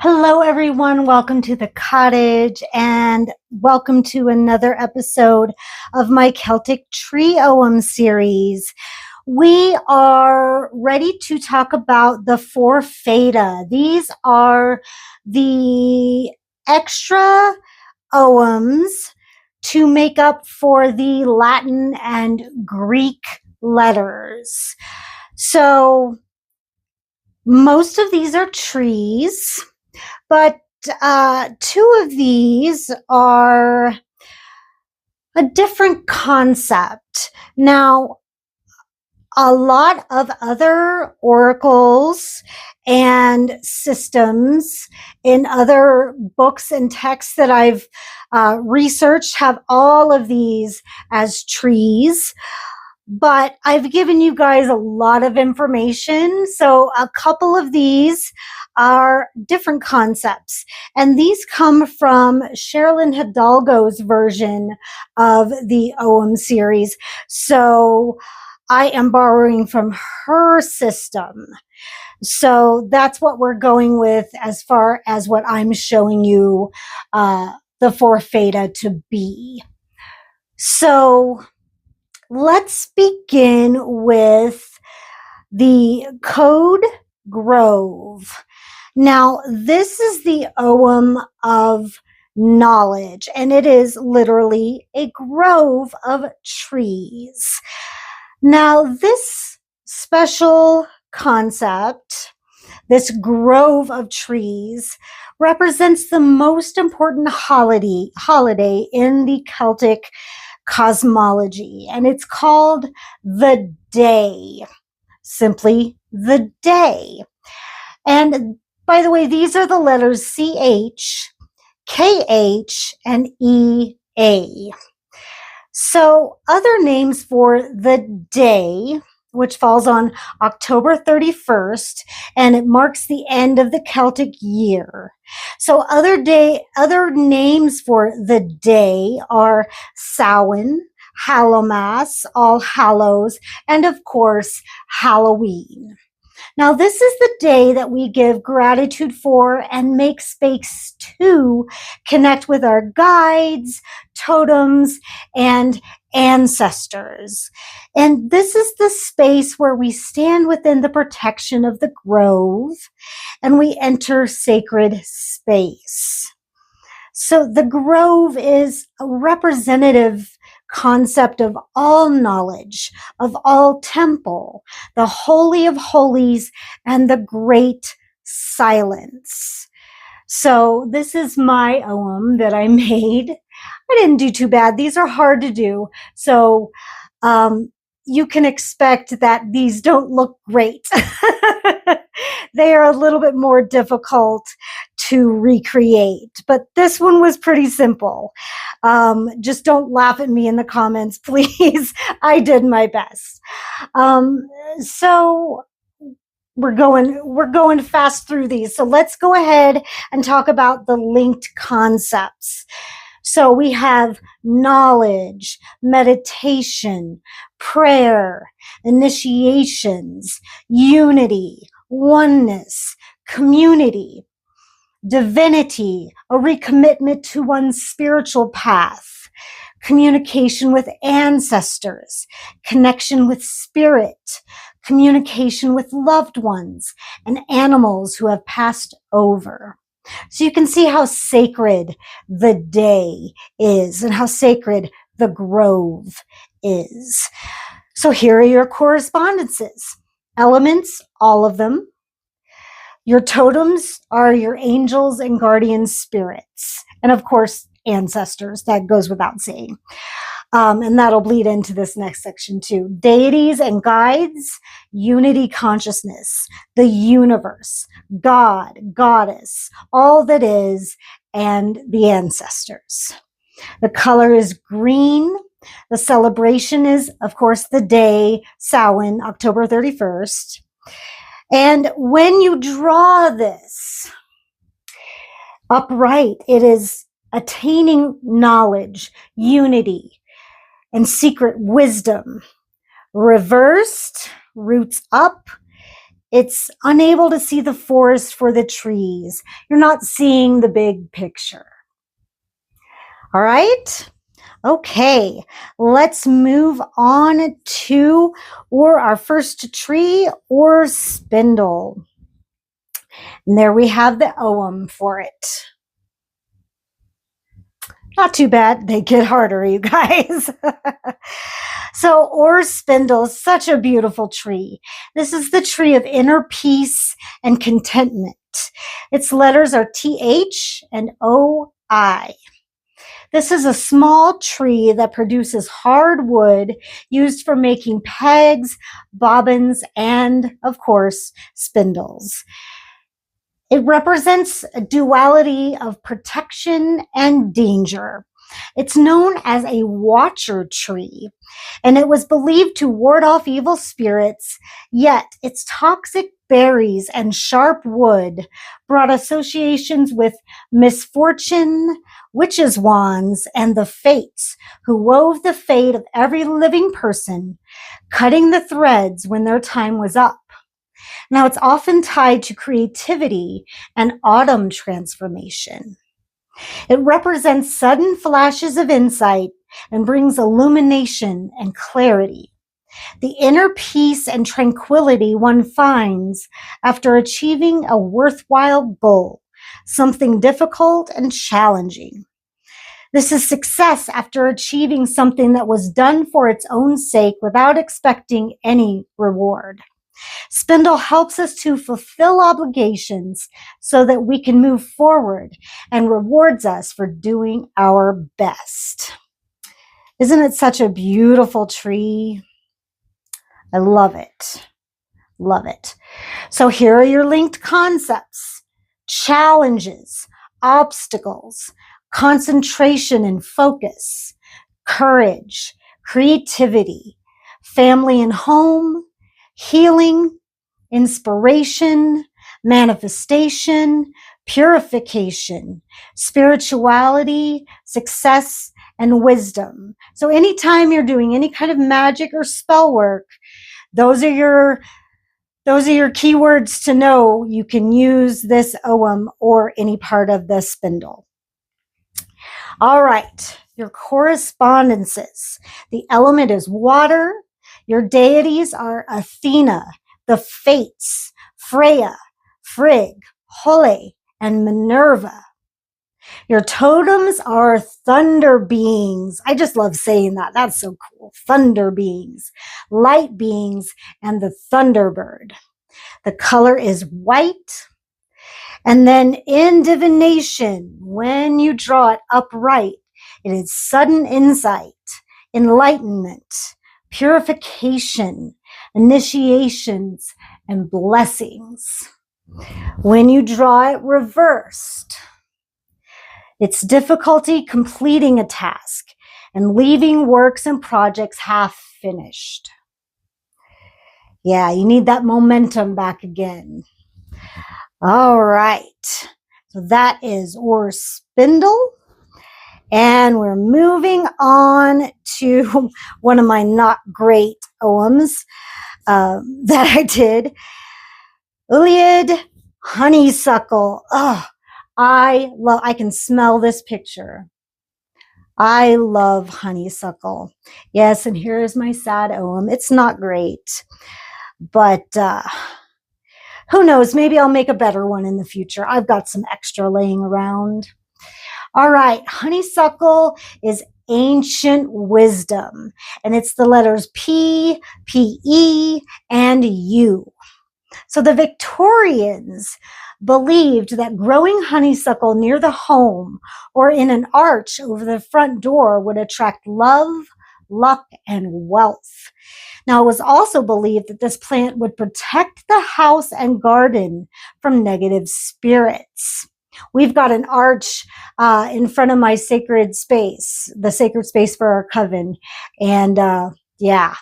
Hello, everyone. Welcome to the cottage and welcome to another episode of my Celtic Tree Ogham series. We are ready to talk about the Forfeda. These are the extra Oghams to make up for the Latin and Greek letters. So most of these are trees. But two of these are a different concept. Now, a lot of other oracles and systems in other books and texts that I've researched have all of these as trees. But I've given you guys a lot of information. So a couple of these are different concepts. And these come from Sherilyn Hidalgo's version of the Ogham series. So I am borrowing from her system. So that's what we're going with as far as what I'm showing you the Forfeda to be. So let's begin with the Code Grove. Now, this is the Ogham of knowledge, and it is literally a grove of trees. Now, this special concept, this grove of trees, represents the most important holiday in the Celtic cosmology, and it's called the Day. Simply the Day. And by the way, these are the letters CH, KH, and EA. So other names for the day, which falls on October 31st, and it marks the end of the Celtic year. So other names for the day are Samhain, Hallowmas, All Hallows, and of course, Halloween. Now, this is the day that we give gratitude for and make space to connect with our guides, totems, and ancestors. And this is the space where we stand within the protection of the grove and we enter sacred space. So the grove is a representative concept of all knowledge, of all temple, the Holy of Holies, and the great silence. So this is my Ogham that I made. I didn't do too bad. These are hard to do. So you can expect that these don't look great. They are a little bit more difficult to recreate, but this one was pretty simple. Just don't laugh at me in the comments, please. I did my best. So we're going fast through these. So let's go ahead and talk about the linked concepts. So we have knowledge, meditation, prayer, initiations, unity, oneness, community, divinity, a recommitment to one's spiritual path, communication with ancestors, connection with spirit, communication with loved ones, and animals who have passed over. So you can see how sacred the day is and how sacred the grove is. So here are your correspondences. Elements, all of them. Your totems are your angels and guardian spirits. And of course, ancestors. That goes without saying. And that'll bleed into this next section too. Deities and guides, unity consciousness, the universe, God, goddess, all that is, and the ancestors. The color is green. The celebration is, of course, the day, Samhain, October 31st. And when you draw this upright, it is attaining knowledge, unity, and secret wisdom. Reversed, roots up, It's unable to see the forest for the trees. You're not seeing the big picture. All right? Okay, let's move on to our first tree or spindle. And there we have the Ogham for it. Not too bad. They get harder, you guys. So, or spindle, such a beautiful tree. This is the tree of inner peace and contentment. Its letters are TH and OI. This is a small tree that produces hard wood used for making pegs, bobbins, and, of course, spindles. It represents a duality of protection and danger. It's known as a watcher tree, and it was believed to ward off evil spirits, yet its toxic berries and sharp wood brought associations with misfortune, witches' wands, and the fates, who wove the fate of every living person, cutting the threads when their time was up. Now, it's often tied to creativity and autumn transformation. It represents sudden flashes of insight and brings illumination and clarity. The inner peace and tranquility one finds after achieving a worthwhile goal, something difficult and challenging. This is success after achieving something that was done for its own sake without expecting any reward. Spindle helps us to fulfill obligations so that we can move forward and rewards us for doing our best. Isn't it such a beautiful tree? I love it. Love it. So here are your linked concepts: challenges, obstacles, concentration and focus, courage, creativity, family and home, healing, inspiration, manifestation, purification, spirituality, success, and wisdom. So anytime you're doing any kind of magic or spell work, those are your keywords to know. You can use this Ogham or any part of the spindle. All right, your correspondences. The element is water. Your deities are Athena, the Fates, Freya, Frigg, Hole, and Minerva. Your totems are thunder beings. I just love saying that. That's so cool. Thunder beings, light beings, and the thunderbird. The color is white. And then in divination, when you draw it upright, it is sudden insight, enlightenment, purification, initiations, and blessings. When you draw it reversed, it's difficulty completing a task and leaving works and projects half finished. Yeah, you need that momentum back again. All right, so that is or spindle. And we're moving on to one of my not great Oghams that I did. Iliad honeysuckle. Oh, I can smell this picture. I love honeysuckle. Yes, and here is my sad Ogham. It's not great, but who knows? Maybe I'll make a better one in the future. I've got some extra laying around. All right, honeysuckle is ancient wisdom, and it's the letters P, P-E, and U. So the Victorians believed that growing honeysuckle near the home or in an arch over the front door would attract love, luck, and wealth. Now, it was also believed that this plant would protect the house and garden from negative spirits. We've got an arch in front of my sacred space, the sacred space for our coven. And yeah,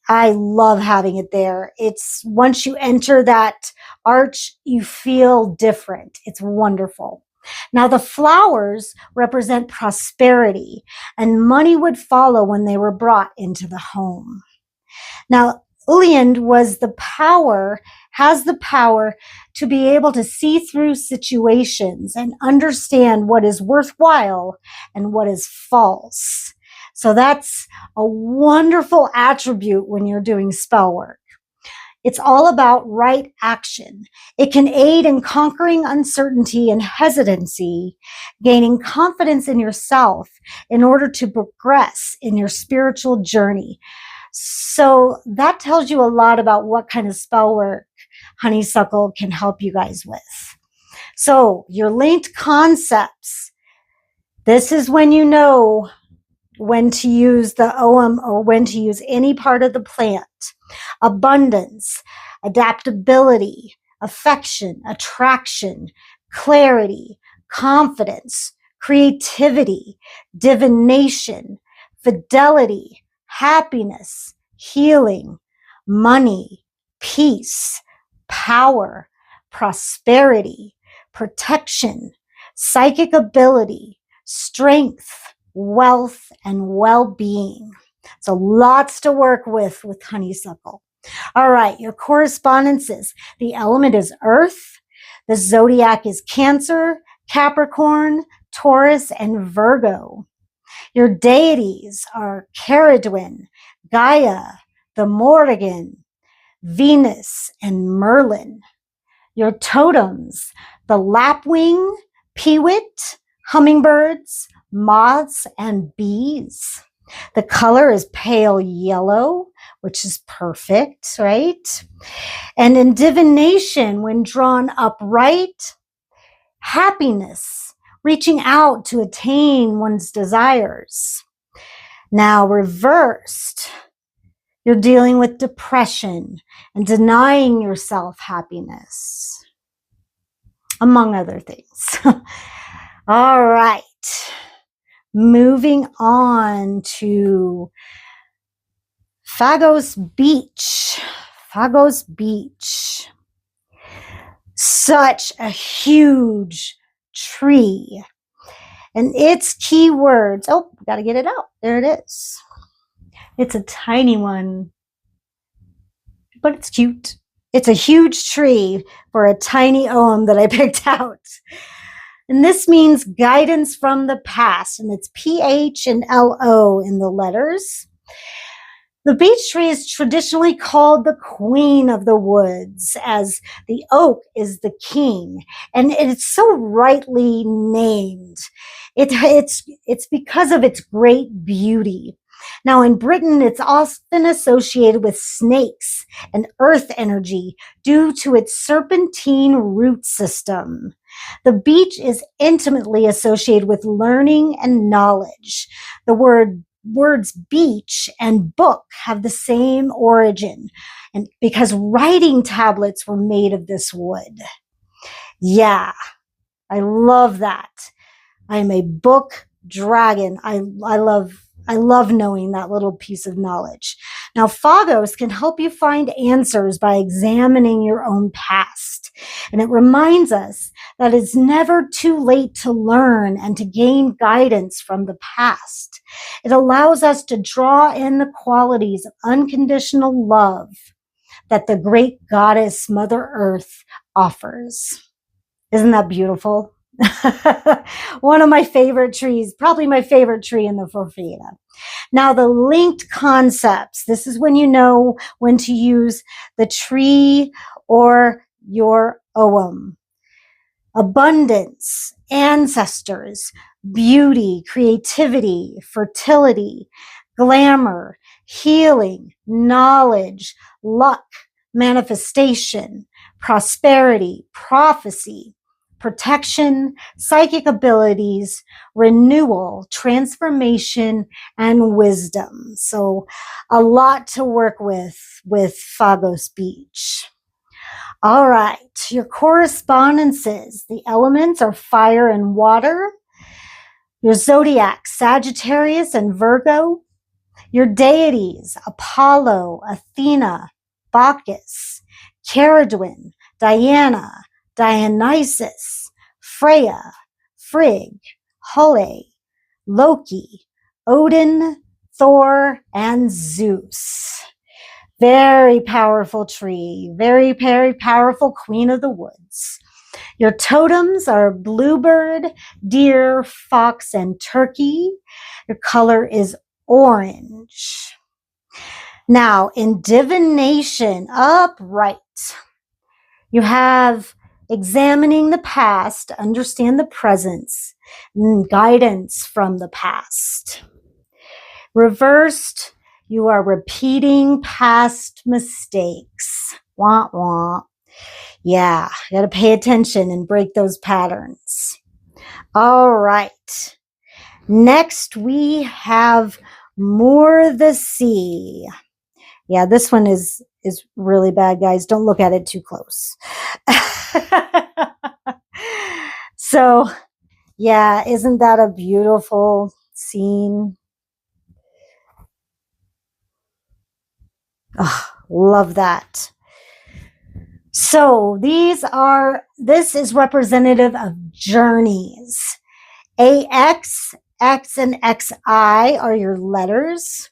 I love having it there. It's once you enter that arch, you feel different. It's wonderful. Now, the flowers represent prosperity, and money would follow when they were brought into the home. Now, Uliand has the power to be able to see through situations and understand what is worthwhile and what is false. So that's a wonderful attribute when you're doing spell work. It's all about right action. It can aid in conquering uncertainty and hesitancy, gaining confidence in yourself in order to progress in your spiritual journey. So that tells you a lot about what kind of spell work honeysuckle can help you guys with. So your linked concepts. This is when you know when to use the Ogham or when to use any part of the plant. Abundance, adaptability, affection, attraction, clarity, confidence, creativity, divination, fidelity, happiness, healing, money, peace, power, prosperity, protection, psychic ability, strength, wealth, and well-being. So lots to work with honeysuckle. All right, your correspondences. The element is earth. The zodiac is Cancer, Capricorn, Taurus, and Virgo. Your deities are Caradwin, Gaia, the Morrigan, Venus, and Merlin. Your totems, the lapwing, peewit, hummingbirds, moths, and bees. The color is pale yellow, which is perfect, right? And in divination, when drawn upright, happiness, reaching out to attain one's desires. Now reversed, you're dealing with depression and denying yourself happiness, among other things. All right. Moving on to Phagos Beach. Phagos Beach. Such a huge tree. And its keywords. Oh, gotta get it out. There it is. It's a tiny one, but it's cute. It's a huge tree for a tiny Ogham that I picked out. And this means guidance from the past, and it's PH and LO in the letters. The beech tree is traditionally called the queen of the woods, as the oak is the king, and it's so rightly named. It's because of its great beauty. Now, in Britain, it's often associated with snakes and earth energy due to its serpentine root system. The beech is intimately associated with learning and knowledge. The words beech and book have the same origin, and because writing tablets were made of this wood. Yeah, I love that. I am a book dragon. I love knowing that little piece of knowledge. Now, Phagos can help you find answers by examining your own past. And it reminds us that it's never too late to learn and to gain guidance from the past. It allows us to draw in the qualities of unconditional love that the great goddess Mother Earth offers. Isn't that beautiful? One of my favorite trees, probably my favorite tree in the Forfeda. Now, the linked concepts. This is when you know when to use the tree or your Ogham. Abundance, ancestors, beauty, creativity, fertility, glamour, healing, knowledge, luck, manifestation, prosperity, prophecy, protection, psychic abilities, renewal, transformation, and wisdom. So a lot to work with Phagos Beach. All right, your correspondences. The elements are fire and water. Your zodiac, Sagittarius and Virgo. Your deities, Apollo, Athena, Bacchus, Caradwin, Diana, Dionysus, Freya, Frigg, Hole, Loki, Odin, Thor, and Zeus. Very powerful tree. Very, very powerful queen of the woods. Your totems are bluebird, deer, fox, and turkey. Your color is orange. Now, in divination, upright, you have examining the past, understand the presence, and guidance from the past. Reversed, you are repeating past mistakes. Wah, wah. Yeah, you got to pay attention and break those patterns. All right. Next, we have More the Sea. Yeah, this one is really bad, guys. Don't look at it too close. So, yeah, isn't that a beautiful scene? Oh, love that. So this is representative of journeys. AX, X, and XI are your letters.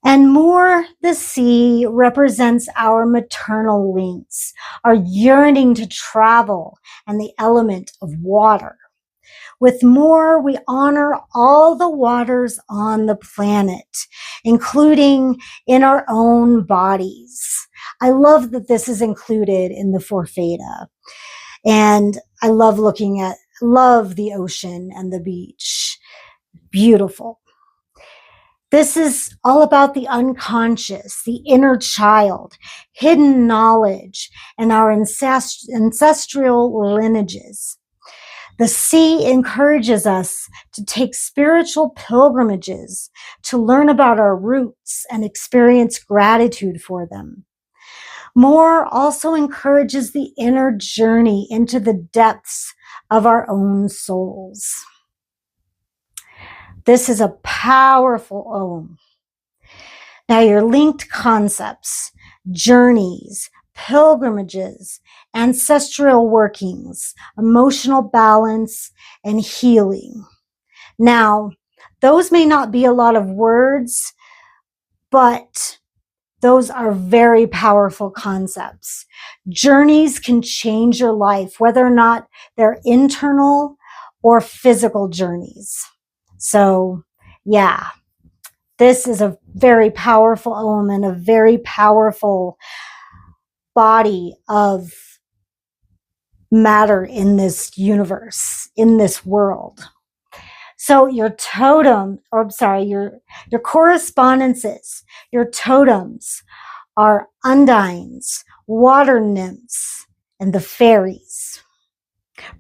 And more the sea represents our maternal links, our yearning to travel, and the element of water. With more, we honor all the waters on the planet, including in our own bodies. I love that this is included in the Forfeda. And I love love the ocean and the beach. Beautiful. This is all about the unconscious, the inner child, hidden knowledge, and our ancestral lineages. The sea encourages us to take spiritual pilgrimages, to learn about our roots and experience gratitude for them. More also encourages the inner journey into the depths of our own souls. This is a powerful Ogham. Now, your linked concepts, journeys, pilgrimages, ancestral workings, emotional balance, and healing. Now, those may not be a lot of words, but those are very powerful concepts. Journeys can change your life, whether or not they're internal or physical journeys. So, yeah, this is a very powerful element, a very powerful body of matter in this universe, in this world. So your totem, or I'm sorry, your correspondences, your totems are undines, water nymphs, and the fairies.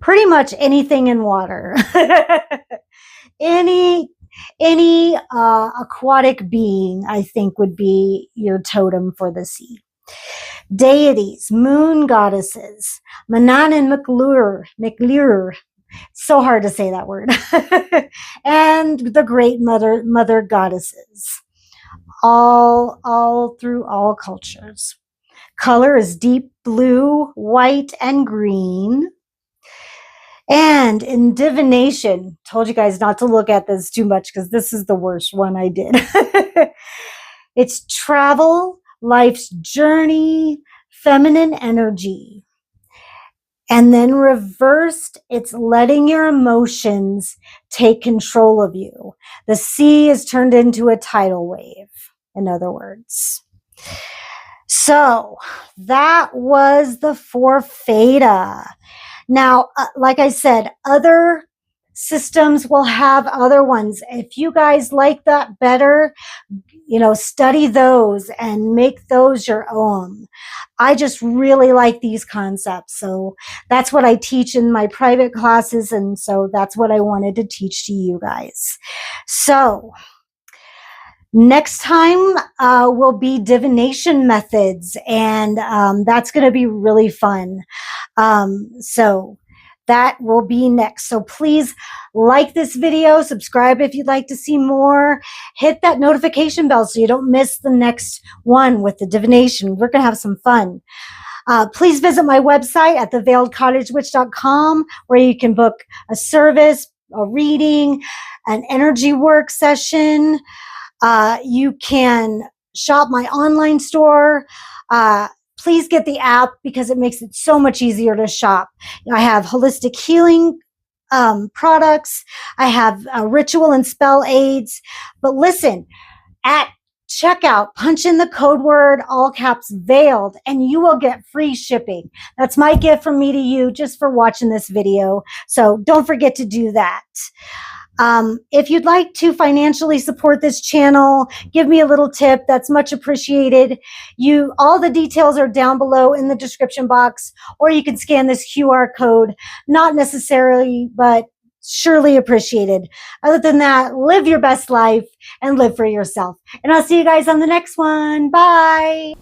Pretty much anything in water. Any aquatic being, I think, would be your totem for the sea. Deities, moon goddesses, Manan and McLure, so hard to say that word, and the great mother goddesses, all through all cultures. Color is deep blue, white, and green. And in divination, told you guys not to look at this too much because this is the worst one I did. It's travel, life's journey, feminine energy. And then reversed, it's letting your emotions take control of you. The sea is turned into a tidal wave, in other words. So that was the Forfeda. Now, like I said, other systems will have other ones. If you guys like that better, study those and make those your own. I just really like these concepts. So that's what I teach in my private classes. And so that's what I wanted to teach to you guys. So next time will be divination methods. And that's going to be really fun. So that will be next. So please like this video, subscribe if you'd like to see more, hit that notification bell so you don't miss the next one with the divination. We're going to have some fun. Please visit my website at theveiledcottagewitch.com where you can book a service, a reading, an energy work session. You can shop my online store, please get the app because it makes it so much easier to shop. I have holistic healing products. I have ritual and spell aids. But listen, at checkout, punch in the code word, all caps, veiled, and you will get free shipping. That's my gift from me to you just for watching this video. So don't forget to do that. If you'd like to financially support this channel, give me a little tip. That's much appreciated. All the details are down below in the description box, or you can scan this QR code. Not necessarily, but surely appreciated. Other than that, live your best life and live for yourself. And I'll see you guys on the next one. Bye.